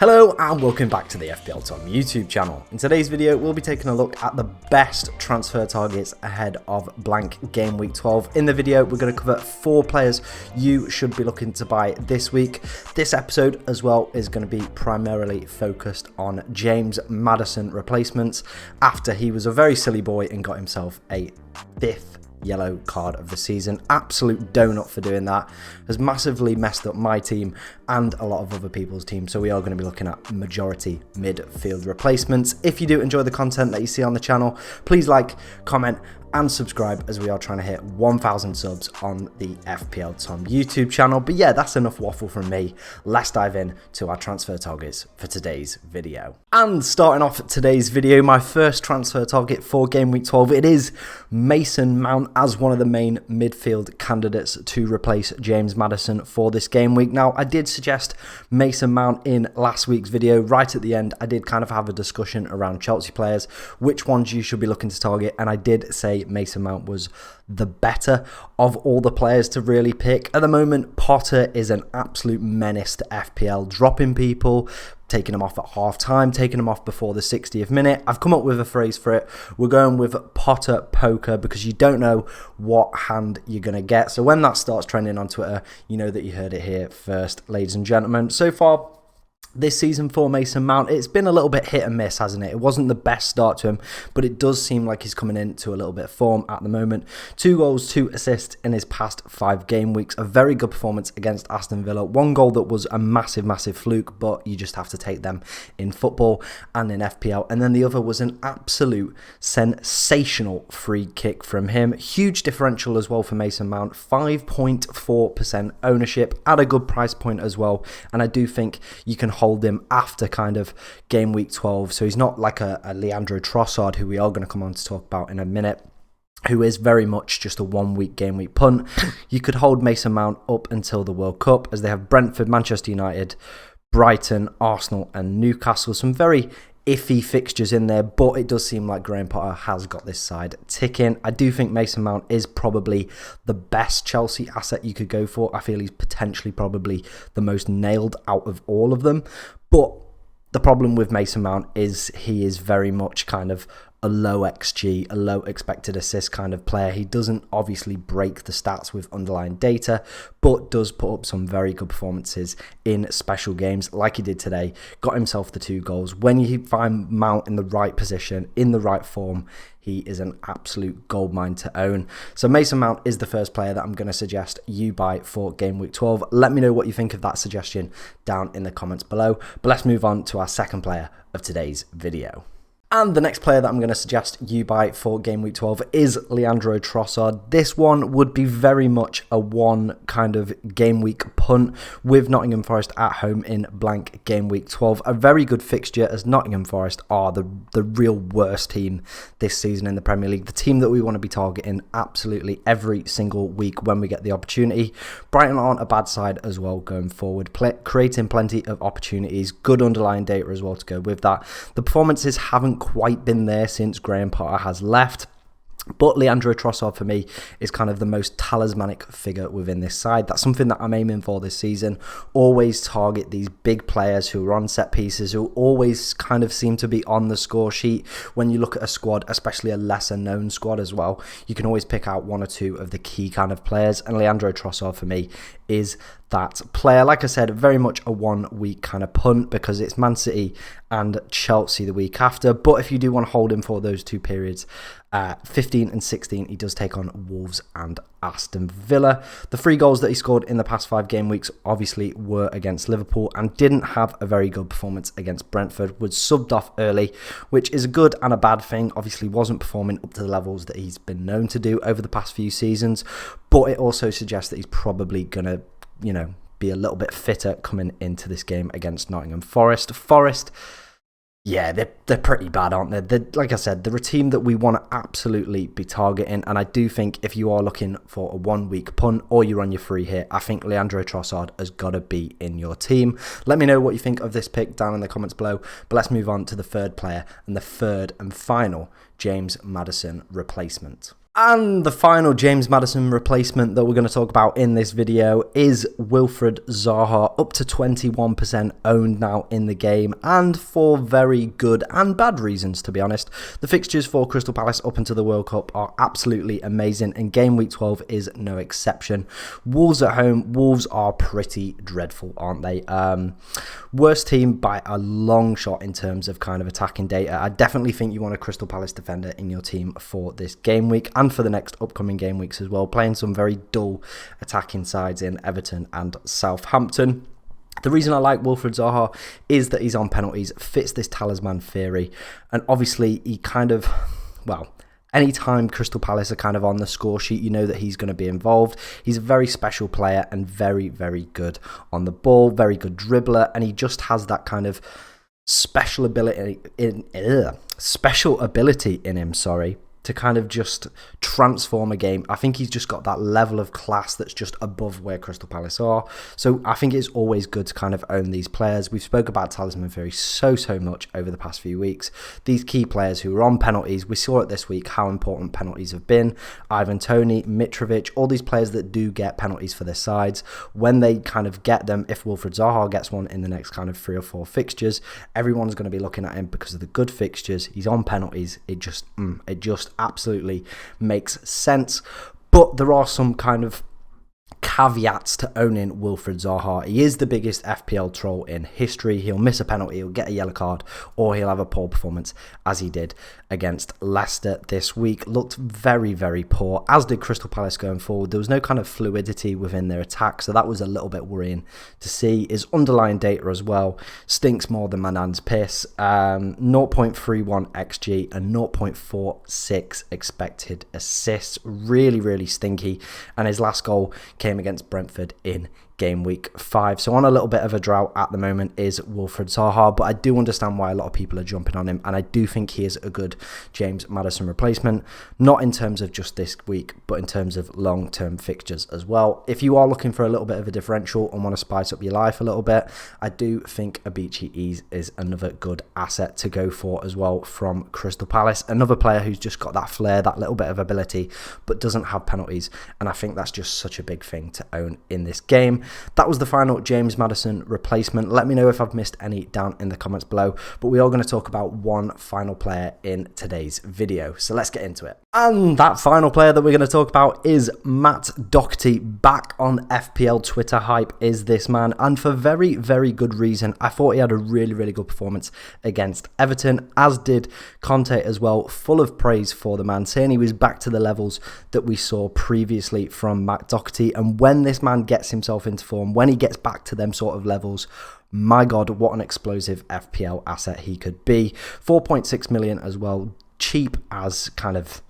Hello and welcome back to the FPL Tom YouTube channel. In today's video we'll be taking a look at the best transfer targets ahead of blank game week 12. In the video we're going to cover 4 players you should be looking to buy this week. This episode as well is going to be primarily focused on James Maddison Replacements after he was a very silly boy and got himself a 5th yellow card of the season. Absolute donut for doing that. Has massively messed up my team and a lot of other people's teams, so we are going to be looking at majority midfield replacements. If you do enjoy the content that you see on the channel, please like, comment and subscribe, as we are trying to hit 1,000 subs on the FPL Tom YouTube channel. But yeah, that's enough waffle from me. Let's dive in to our transfer targets for today's video. And starting off today's video, my first transfer target for game week 12, it is Mason Mount as one of the main midfield candidates to replace James Maddison for this game week. Now, I did suggest Mason Mount in last week's video. Right at the end, I did kind of have a discussion around Chelsea players, which ones you should be looking to target, and I did say Mason Mount was the better of all the players to really pick. At the moment, Potter is an absolute menace to FPL, dropping people, taking them off at half time, taking them off before the 60th minute. I've come up with a phrase for it. We're going with Potter poker because you don't know what hand you're going to get. So when that starts trending on Twitter, you know that you heard it here first, ladies and gentlemen. So far this season for Mason Mount, it's been a little bit hit and miss, hasn't it? It wasn't the best start to him, but it does seem like he's coming into a little bit of form at the moment. 2 goals, 2 assists in his past 5 game weeks. A very good performance against Aston Villa. 1 goal that was a massive fluke, but you just have to take them in football and in FPL. And then the other was an absolute sensational free kick from him. Huge differential as well for Mason Mount. 5.4% ownership at a good price point as well. And I do think you can hold him after kind of game week 12, so he's not like a Leandro Trossard, who we are going to come on to talk about in a minute, who is very much just a 1 week game week punt. You could hold Mason Mount up until the World Cup, as they have Brentford, Manchester United, Brighton, Arsenal and Newcastle. Some very iffy fixtures in there, but it does seem like Graham Potter has got this side ticking. I do think Mason Mount is probably the best Chelsea asset you could go for. I feel he's potentially probably the most nailed out of all of them. But the problem with Mason Mount is he is very much kind of a low XG, a low expected assist kind of player. He doesn't obviously break the stats with underlying data, but does put up some very good performances in special games like he did today. Got himself the 2 goals. When you find Mount in the right position, in the right form, he is an absolute goldmine to own. So Mason Mount is the first player that I'm going to suggest you buy for game week 12. Let me know what you think of that suggestion down in the comments below. But let's move on to our second player of today's video. And the next player that I'm going to suggest you buy for game week 12 is Leandro Trossard. This one would be very much a one kind of game week punt with Nottingham Forest at home in blank game week 12. A very good fixture, as Nottingham Forest are the real worst team this season in the Premier League. The team that we want to be targeting absolutely every single week when we get the opportunity. Brighton aren't a bad side as well going forward, creating plenty of opportunities. Good underlying data as well to go with that. The performances haven't quite been there since Graham Potter has left, but Leandro Trossard for me is kind of the most talismanic figure within this side. That's something that I'm aiming for this season. Always target these big players who are on set pieces, who always kind of seem to be on the score sheet. When you look at a squad, especially a lesser known squad as well, you can always pick out 1 or 2 of the key kind of players, and Leandro Trossard for me is that player. Like I said, very much a 1 week kind of punt because it's Man City and Chelsea the week after. But if you do want to hold him for those 2 periods, 15 and 16, he does take on Wolves and Aston Villa. The 3 goals that he scored in the past 5 game weeks obviously were against Liverpool and didn't have a very good performance against Brentford. Was subbed off early, which is a good and a bad thing. Obviously wasn't performing up to the levels that he's been known to do over the past few seasons, but it also suggests that he's probably going to, you know, be a little bit fitter coming into this game against Nottingham Forest. Yeah, they're pretty bad, aren't they? Like I said, they're a team that we want to absolutely be targeting, and I do think if you are looking for a 1 week punt or you're on your free hit, I think Leandro Trossard has got to be in your team. Let me know what you think of this pick down in the comments below, but let's move on to the third player and the third and final James Maddison replacement. And the final James Maddison replacement that we're going to talk about in this video is Wilfried Zaha, up to 21% owned now in the game, and for very good and bad reasons, to be honest. The fixtures for Crystal Palace up until the World Cup are absolutely amazing, and game week 12 is no exception. Wolves at home. Wolves are pretty dreadful, aren't they? Worst team by a long shot in terms of kind of attacking data. I definitely think you want a Crystal Palace defender in your team for this game week and for the next upcoming game weeks as well, playing some very dull attacking sides in Everton and Southampton. The reason I like Wilfried Zaha is that he's on penalties, fits this talisman theory, and obviously he kind of, well, anytime Crystal Palace are kind of on the score sheet, you know that he's going to be involved. He's a very special player and very, very good on the ball, very good dribbler, and he just has that kind of special ability in him, to kind of just transform a game. I think he's just got that level of class that's just above where Crystal Palace are. So I think it's always good to kind of own these players. We've spoke about talisman theory so much over the past few weeks. These key players who are on penalties, we saw it this week how important penalties have been. Ivan Toney, Mitrovic, all these players that do get penalties for their sides, when they kind of get them, if Wilfried Zaha gets one in the next kind of 3 or 4 fixtures, everyone's going to be looking at him because of the good fixtures. He's on penalties. It just absolutely makes sense. But there are some kind of caveats to owning Wilfried Zaha. He is the biggest FPL troll in history. He'll miss a penalty, he'll get a yellow card, or he'll have a poor performance, as he did against Leicester this week. Looked very, very poor, as did Crystal Palace going forward. There was no kind of fluidity within their attack, so that was a little bit worrying to see. His underlying data as well stinks more than Manan's piss. 0.31 XG and 0.46 expected assists. Really, really stinky. And his last goal came against Brentford in game week 5. So on a little bit of a drought at the moment is Wilfried Zaha, but I do understand why a lot of people are jumping on him, and I do think he is a good James Maddison replacement, not in terms of just this week, but in terms of long-term fixtures as well. If you are looking for a little bit of a differential and want to spice up your life a little bit, I do think Abichi is another good asset to go for as well from Crystal Palace. Another player who's just got that flair, that little bit of ability, but doesn't have penalties, and I think that's just such a big thing to own in this game. That was the final James Maddison replacement. Let me know if I've missed any down in the comments below, but we are going to talk about one final player in today's video, so let's get into it. And that final player that we're going to talk about is Matt Doherty. Back on FPL Twitter hype is this man, and for very, very good reason. I thought he had a really, really good performance against Everton, as did Conte as well. Full of praise for the man, saying he was back to the levels that we saw previously from Matt Doherty. And when this man gets himself into form, when he gets back to them sort of levels, my God, what an explosive FPL asset he could be. 4.6 million as well, cheap as kind of...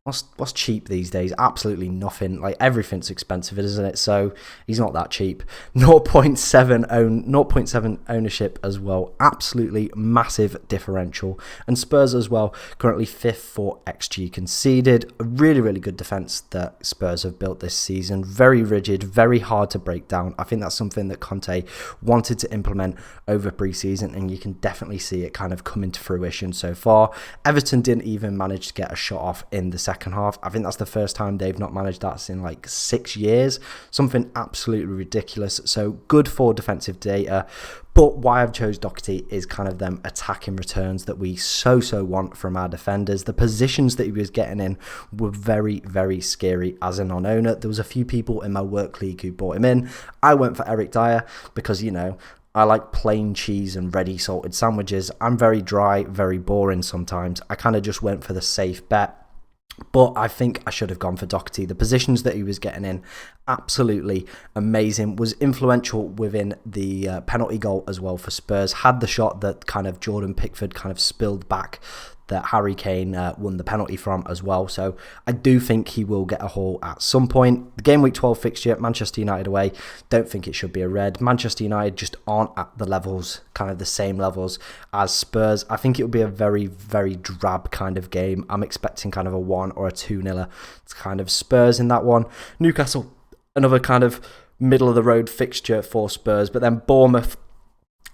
What's cheap these days? Absolutely nothing. Like, everything's expensive, isn't it? So he's not that cheap. 0.7 ownership as well. Absolutely massive differential. And Spurs as well, currently 5th for XG conceded. A really, really good defence that Spurs have built this season. Very rigid, very hard to break down. I think that's something that Conte wanted to implement over pre-season, and you can definitely see it kind of coming to fruition so far. Everton didn't even manage to get a shot off in the second half. I think that's the first time they've not managed that in like 6 years. Something absolutely ridiculous. So good for defensive data. But why I've chose Doherty is kind of them attacking returns that we so want from our defenders. The positions that he was getting in were very, very scary as a non-owner. There was a few people in my work league who bought him in. I went for Eric Dyer because, you know, I like plain cheese and ready salted sandwiches. I'm very dry, very boring sometimes. I kind of just went for the safe bet. But I think I should have gone for Doherty. The positions that he was getting in, absolutely amazing. Was influential within the penalty goal as well for Spurs. Had the shot that kind of Jordan Pickford kind of spilled back, that Harry Kane won the penalty from as well. So I do think he will get a haul at some point. The game week 12 fixture, Manchester United away, don't think it should be a red. Manchester United just aren't at the levels, kind of the same levels as Spurs. I think it will be a very, very drab kind of game. I'm expecting kind of a 1 or a 2-0. It's kind of Spurs in that one. Newcastle, another kind of middle of the road fixture for Spurs, but then Bournemouth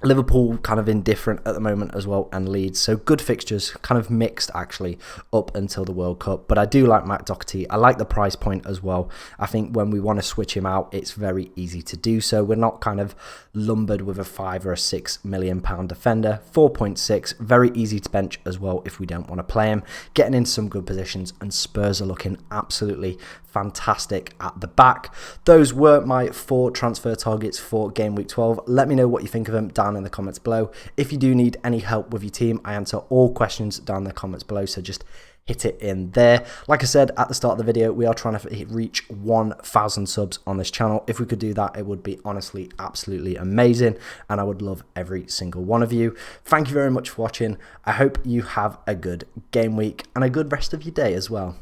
Liverpool kind of indifferent at the moment as well, and Leeds. So good fixtures, kind of mixed actually up until the World Cup. But I do like Matt Doherty. I like the price point as well. I think when we want to switch him out, it's very easy to do so. We're not kind of lumbered with a £5 or a £6 million defender. 4.6, very easy to bench as well if we don't want to play him. Getting in some good positions, and Spurs are looking absolutely fantastic at the back. Those were my 4 transfer targets for game week 12. Let me know what you think of them down in the comments below. If you do need any help with your team, I answer all questions down in the comments below, so just hit it in there. Like I said at the start of the video, we are trying to reach 1,000 subs on this channel. If we could do that, it would be honestly absolutely amazing, and I would love every single one of you. Thank you very much for watching. I hope you have a good game week and a good rest of your day as well.